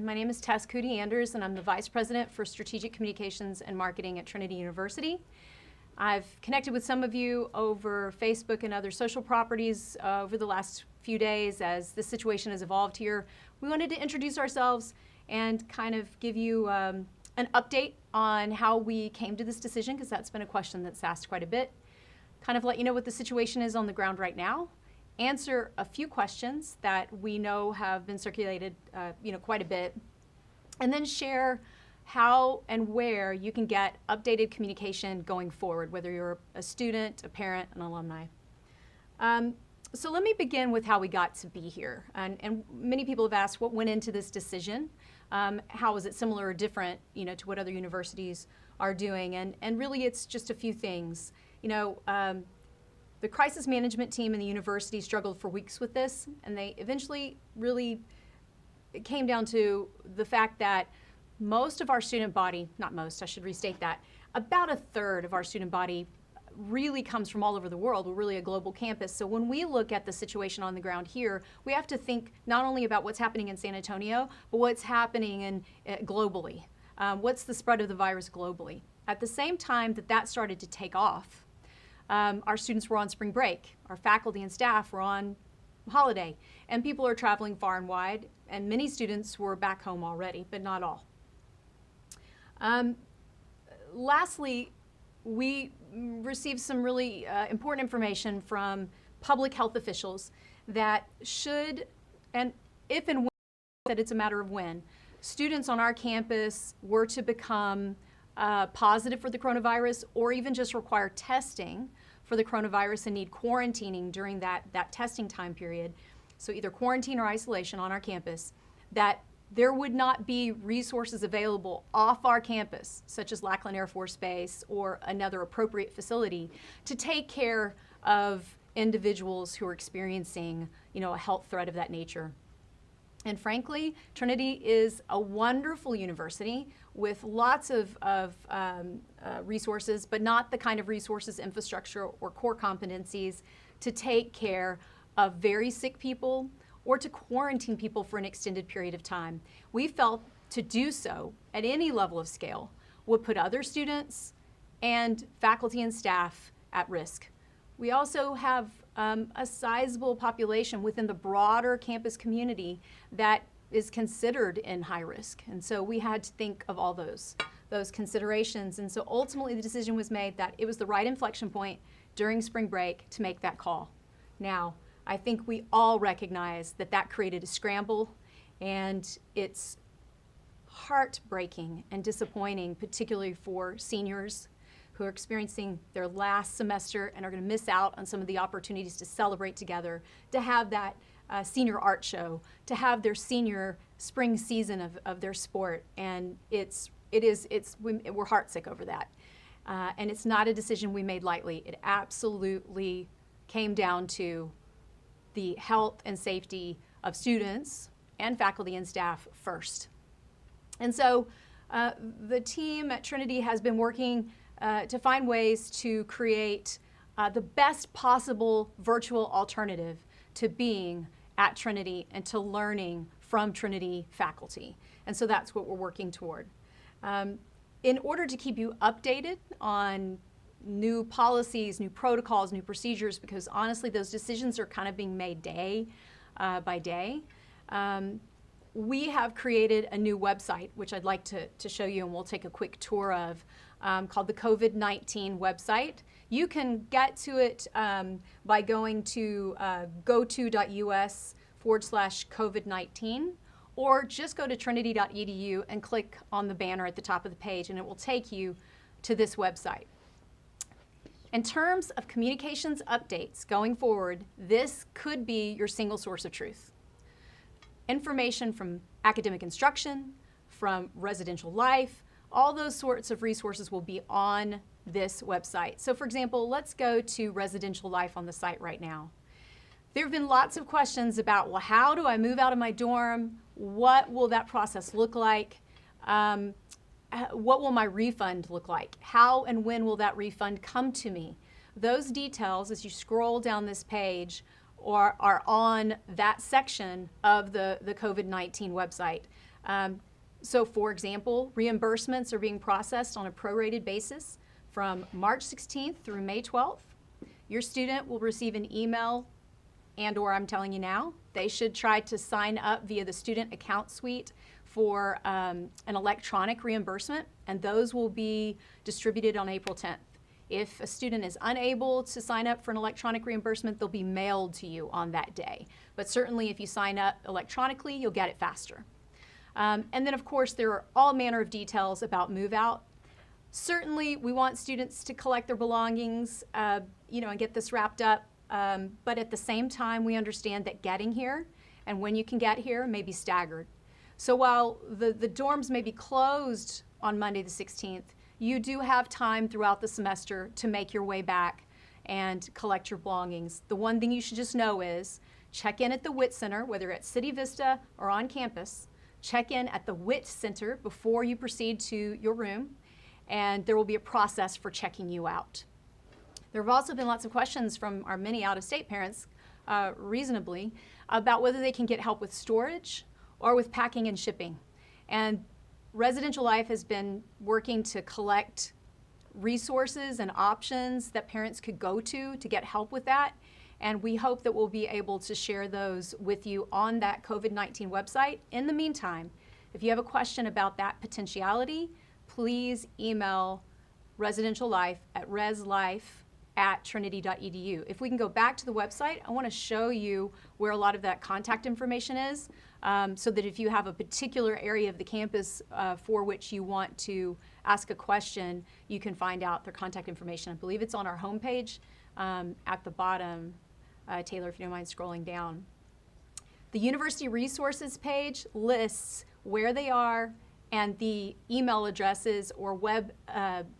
My name is Tess Coody-Anders, and I'm the Vice President for Strategic Communications and Marketing at Trinity University. I've connected with some of you over Facebook and other social properties over the last few days as the situation has evolved here. We wanted to introduce ourselves and kind of give you an update on how we came to this decision, because that's been a question that's asked quite a bit. Kind of let you know what the situation is on the ground right now. Answer a few questions that we know have been circulated quite a bit, and then share how and where you can get updated communication going forward, whether you're a student, a parent, an alumni. So let me begin with how we got to be here. And many people have asked what went into this decision. How is it similar or different, to what other universities are doing? And really it's just a few things. The crisis management team in the university struggled for weeks with this, and they eventually really came down to the fact that most of our student body, not most, I should restate that, about a third of our student body really comes from all over the world. We're really a global campus. So when we look at the situation on the ground here, we have to think not only about what's happening in San Antonio, but what's happening globally. What's the spread of the virus globally? At the same time that started to take off, our students were on spring break, our faculty and staff were on holiday, and people are traveling far and wide, and many students were back home already, but not all. Lastly, we received some really important information from public health officials that should, and if and when, that it's a matter of when, students on our campus were to become positive for the coronavirus, or even just require testing for the coronavirus and need quarantining during that testing time period, so either quarantine or isolation on our campus, that there would not be resources available off our campus, such as Lackland Air Force Base or another appropriate facility, to take care of individuals who are experiencing, a health threat of that nature. And frankly, Trinity is a wonderful university with lots of resources, but not the kind of resources, infrastructure, or core competencies to take care of very sick people or to quarantine people for an extended period of time. We felt to do so at any level of scale would put other students and faculty and staff at risk. We also have a sizable population within the broader campus community that is considered in high risk. And so we had to think of all those considerations. And so ultimately the decision was made that it was the right inflection point during spring break to make that call. Now, I think we all recognize that created a scramble, and it's heartbreaking and disappointing, particularly for seniors who are experiencing their last semester and are going to miss out on some of the opportunities to celebrate together, to have that senior art show, to have their senior spring season of their sport. And we're heartsick over that. And it's not a decision we made lightly. It absolutely came down to the health and safety of students and faculty and staff first. And so the team at Trinity has been working to find ways to create the best possible virtual alternative to being at Trinity and to learning from Trinity faculty. And so that's what we're working toward. In order to keep you updated on new policies, new protocols, new procedures, because honestly those decisions are kind of being made day by day, we have created a new website, which I'd like to show you, and we'll take a quick tour of, called the COVID-19 website. You can get to it by going to goto.us/COVID-19, or just go to trinity.edu and click on the banner at the top of the page, and it will take you to this website. In terms of communications updates going forward, this could be your single source of truth. Information from academic instruction, from residential life, all those sorts of resources will be on this website. So for example, let's go to residential life on the site right now. There have been lots of questions about, well, how do I move out of my dorm? What will that process look like? What will my refund look like? How and when will that refund come to me? Those details, as you scroll down this page, are on that section of the COVID-19 website. So for example, reimbursements are being processed on a prorated basis from March 16th through May 12th. Your student will receive an email and/or I'm telling you now, they should try to sign up via the student account suite for an electronic reimbursement, and those will be distributed on April 10th. If a student is unable to sign up for an electronic reimbursement, they'll be mailed to you on that day. But certainly if you sign up electronically, you'll get it faster. And then of course there are all manner of details about move out. Certainly we want students to collect their belongings, and get this wrapped up. But at the same time, we understand that getting here and when you can get here may be staggered. So while the dorms may be closed on Monday the 16th, you do have time throughout the semester to make your way back and collect your belongings. The one thing you should just know is check in at the WIT Center, whether at City Vista or on campus. Check in at the WIT Center before you proceed to your room, and there will be a process for checking you out. There have also been lots of questions from our many out-of-state parents, reasonably, about whether they can get help with storage or with packing and shipping. And Residential Life has been working to collect resources and options that parents could go to get help with that. And we hope that we'll be able to share those with you on that COVID-19 website. In the meantime, if you have a question about that potentiality, please email Residential Life at reslife@trinity.edu. If we can go back to the website, I want to show you where a lot of that contact information is, so that if you have a particular area of the campus for which you want to ask a question, you can find out their contact information. I believe it's on our homepage at the bottom. Taylor, if you don't mind scrolling down. The University Resources page lists where they are and the email addresses or web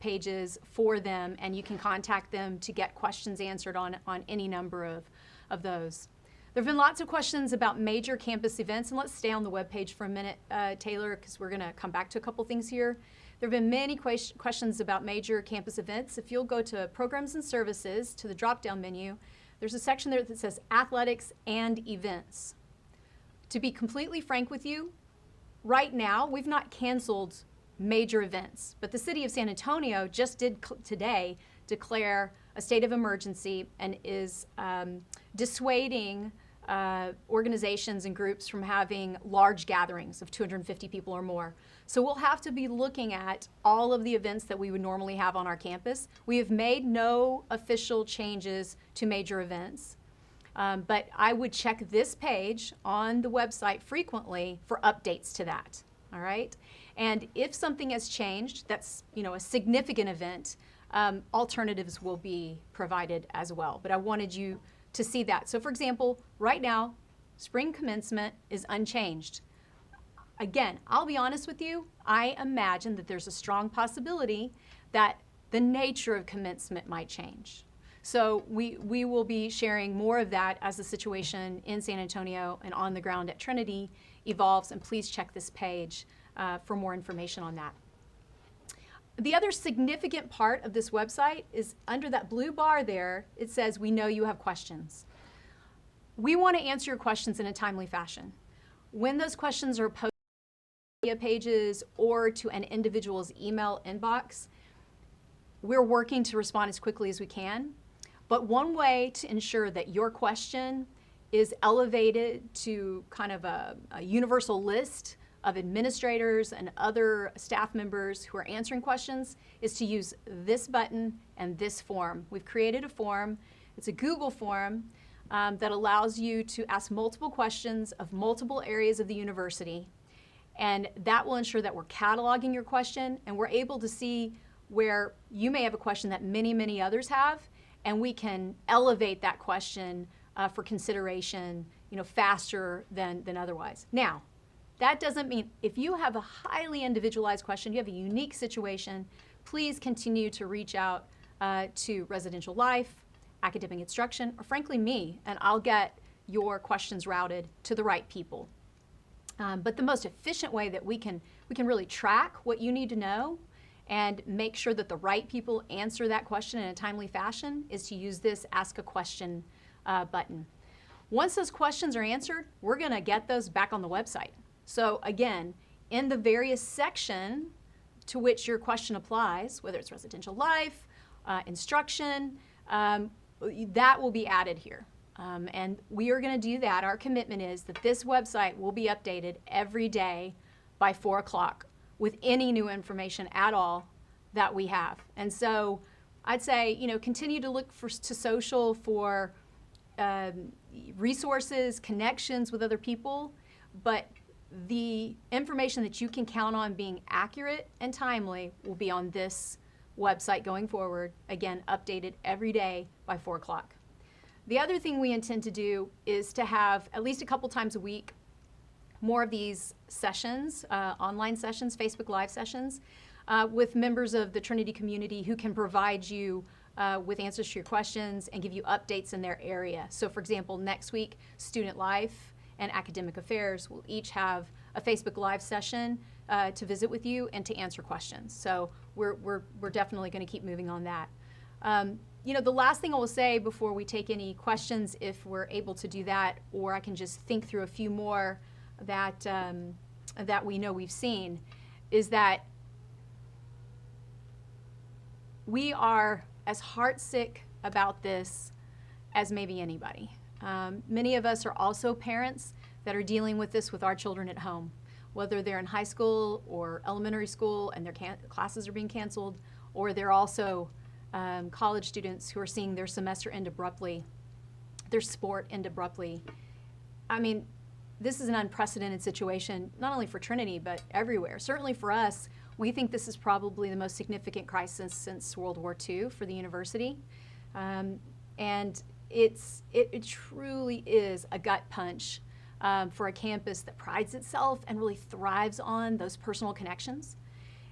pages for them, and you can contact them to get questions answered on any number of those. There have been lots of questions about major campus events, and let's stay on the web page for a minute, Taylor, because we're going to come back to a couple things here. There have been many questions about major campus events. If you'll go to Programs and Services, to the drop-down menu, there's a section there that says Athletics and Events. To be completely frank with you, right now, we've not canceled major events, but the city of San Antonio just did today declare a state of emergency and is dissuading organizations and groups from having large gatherings of 250 people or more. So we'll have to be looking at all of the events that we would normally have on our campus. We have made no official changes to major events. But I would check this page on the website frequently for updates to that, all right? And if something has changed, that's a significant event, alternatives will be provided as well. But I wanted you to see that. So for example, right now, spring commencement is unchanged. Again, I'll be honest with you, I imagine that there's a strong possibility that the nature of commencement might change. So we will be sharing more of that as the situation in San Antonio and on the ground at Trinity evolves, and please check this page for more information on that. The other significant part of this website is under that blue bar there, it says, "We know you have questions." We want to answer your questions in a timely fashion. When those questions are posted on media pages or to an individual's email inbox, we're working to respond as quickly as we can. But one way to ensure that your question is elevated to kind of a universal list of administrators and other staff members who are answering questions is to use this button and this form. We've created a form. It's a Google form that allows you to ask multiple questions of multiple areas of the university. And that will ensure that we're cataloging your question and we're able to see where you may have a question that many, many others have, and we can elevate that question for consideration faster than otherwise. Now, that doesn't mean if you have a highly individualized question, you have a unique situation, please continue to reach out to Residential Life, Academic Instruction, or frankly me, and I'll get your questions routed to the right people. But the most efficient way that we can really track what you need to know and make sure that the right people answer that question in a timely fashion is to use this Ask a Question button. Once those questions are answered, we're going to get those back on the website. So again, in the various section to which your question applies, whether it's residential life, instruction, that will be added here. And we are going to do that. Our commitment is that this website will be updated every day by 4 o'clock with any new information at all that we have. And so I'd say, you know, continue to look to social for resources, connections with other people, but the information that you can count on being accurate and timely will be on this website going forward, again, updated every day by 4 o'clock. The other thing we intend to do is to have at least a couple times a week more of these sessions, online sessions, Facebook Live sessions, with members of the Trinity community who can provide you with answers to your questions and give you updates in their area. So for example, next week, Student Life and Academic Affairs will each have a Facebook Live session to visit with you and to answer questions. So we're definitely going to keep moving on that. You know, the last thing I will say before we take any questions, if we're able to do that, or I can just think through a few more that that we know we've seen, is that we are as heartsick about this as maybe anybody. Many of us are also parents that are dealing with this with our children at home, whether they're in high school or elementary school and their classes are being canceled, or they're also college students who are seeing their semester end abruptly, their sport end abruptly. I mean, this is an unprecedented situation, not only for Trinity, but everywhere. Certainly for us, we think this is probably the most significant crisis since World War II for the university. And it truly is a gut punch for a campus that prides itself and really thrives on those personal connections.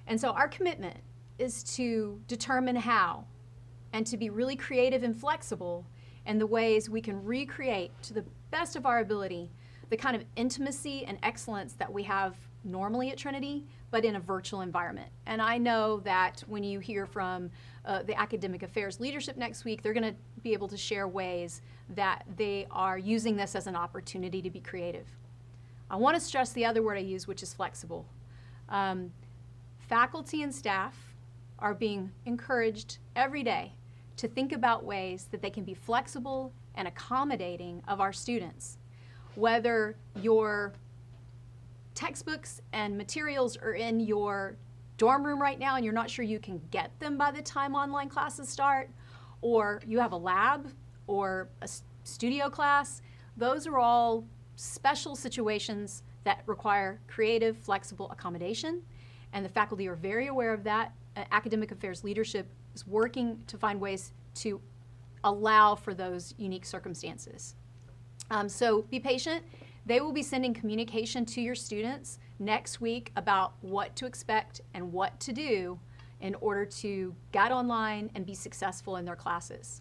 And so our commitment is to determine how and to be really creative and flexible in the ways we can recreate to the best of our ability the kind of intimacy and excellence that we have normally at Trinity, but in a virtual environment. And I know that when you hear from the Academic Affairs leadership next week, they're going to be able to share ways that they are using this as an opportunity to be creative. I want to stress the other word I use, which is flexible. Faculty and staff are being encouraged every day to think about ways that they can be flexible and accommodating of our students. Whether your textbooks and materials are in your dorm room right now and you're not sure you can get them by the time online classes start, or you have a lab or a studio class, those are all special situations that require creative, flexible accommodation, and the faculty are very aware of that. Academic Affairs leadership is working to find ways to allow for those unique circumstances. So be patient. They will be sending communication to your students next week about what to expect and what to do in order to get online and be successful in their classes.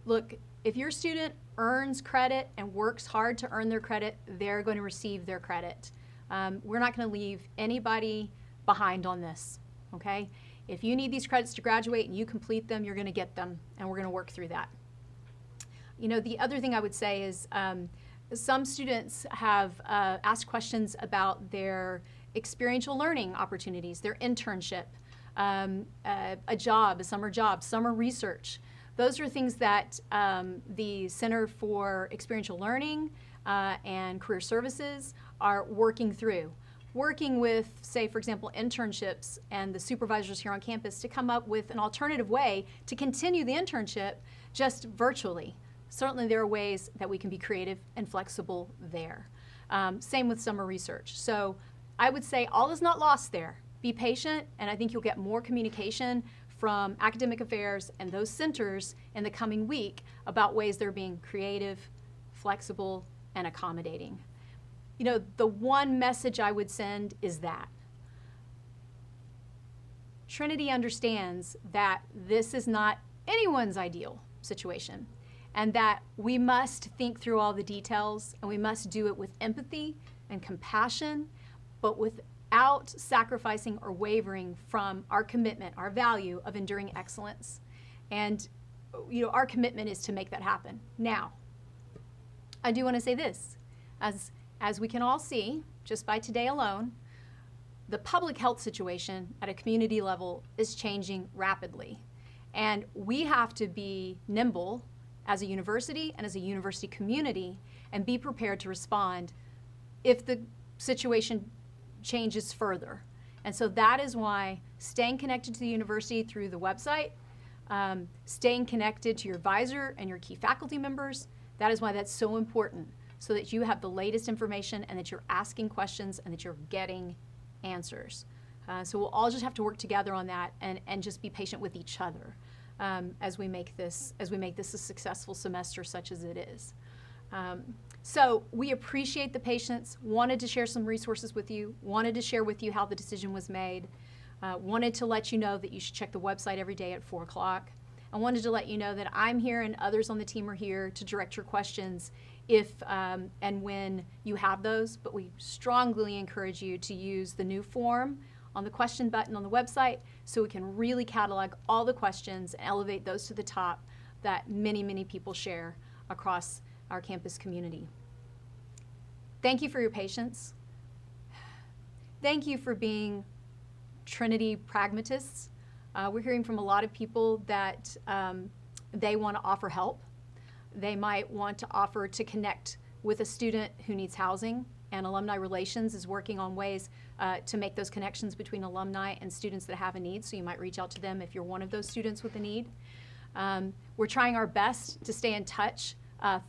Look, if your student earns credit and works hard to earn their credit, they're going to receive their credit. We're not going to leave anybody behind on this, okay? If you need these credits to graduate and you complete them, you're going to get them, and we're going to work through that. You know, the other thing I would say is some students have asked questions about their experiential learning opportunities, their internship, a job, a summer research. Those are things that the Center for Experiential Learning and Career Services are working through. Working with, say, for example, internships and the supervisors here on campus to come up with an alternative way to continue the internship just virtually. Certainly there are ways that we can be creative and flexible there. Same with summer research. So I would say all is not lost there. Be patient, and I think you'll get more communication from Academic Affairs and those centers in the coming week about ways they're being creative, flexible, and accommodating. You know, the one message I would send is that Trinity understands that this is not anyone's ideal situation, and that we must think through all the details, and we must do it with empathy and compassion, but without sacrificing or wavering from our commitment, our value of enduring excellence. And you know, our commitment is to make that happen. Now, I do want to say this, as we can all see, just by today alone, the public health situation at a community level is changing rapidly. And we have to be nimble as a university and as a university community and be prepared to respond if the situation changes further. And so that is why staying connected to the university through the website, staying connected to your advisor and your key faculty members, that is why that's so important, so that you have the latest information and that you're asking questions and that you're getting answers. So we'll all just have to work together on that and just be patient with each other as we make this a successful semester such as it is. So we appreciate the patience, wanted to share some resources with you, wanted to share with you how the decision was made, wanted to let you know that you should check the website every day at 4 o'clock. I wanted to let you know that I'm here and others on the team are here to direct your questions if and when you have those, but we strongly encourage you to use the new form on the question button on the website so we can really catalog all the questions and elevate those to the top that many, many people share across our campus community. Thank you for your patience. Thank you for being Trinity pragmatists. We're hearing from a lot of people that they want to offer help. They might want to offer to connect with a student who needs housing, and Alumni Relations is working on ways to make those connections between alumni and students that have a need, so you might reach out to them if you're one of those students with a need. We're trying our best to stay in touch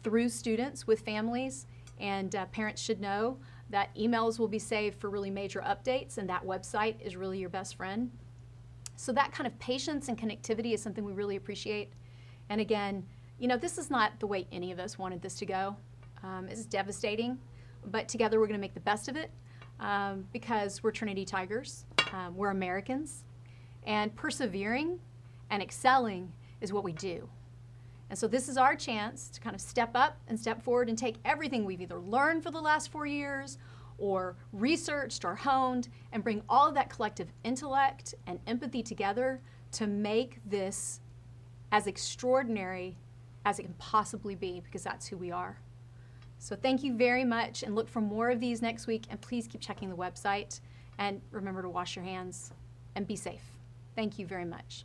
through students with families, and parents should know that emails will be saved for really major updates, and that website is really your best friend. So that kind of patience and connectivity is something we really appreciate. And again, you know, this is not the way any of us wanted this to go. It's devastating, but together we're going to make the best of it because we're Trinity Tigers, we're Americans, and persevering and excelling is what we do. And so this is our chance to kind of step up and step forward and take everything we've either learned for the last 4 years or researched or honed and bring all of that collective intellect and empathy together to make this as extraordinary as it can possibly be, because that's who we are. So thank you very much, and look for more of these next week, and please keep checking the website and remember to wash your hands and be safe. Thank you very much.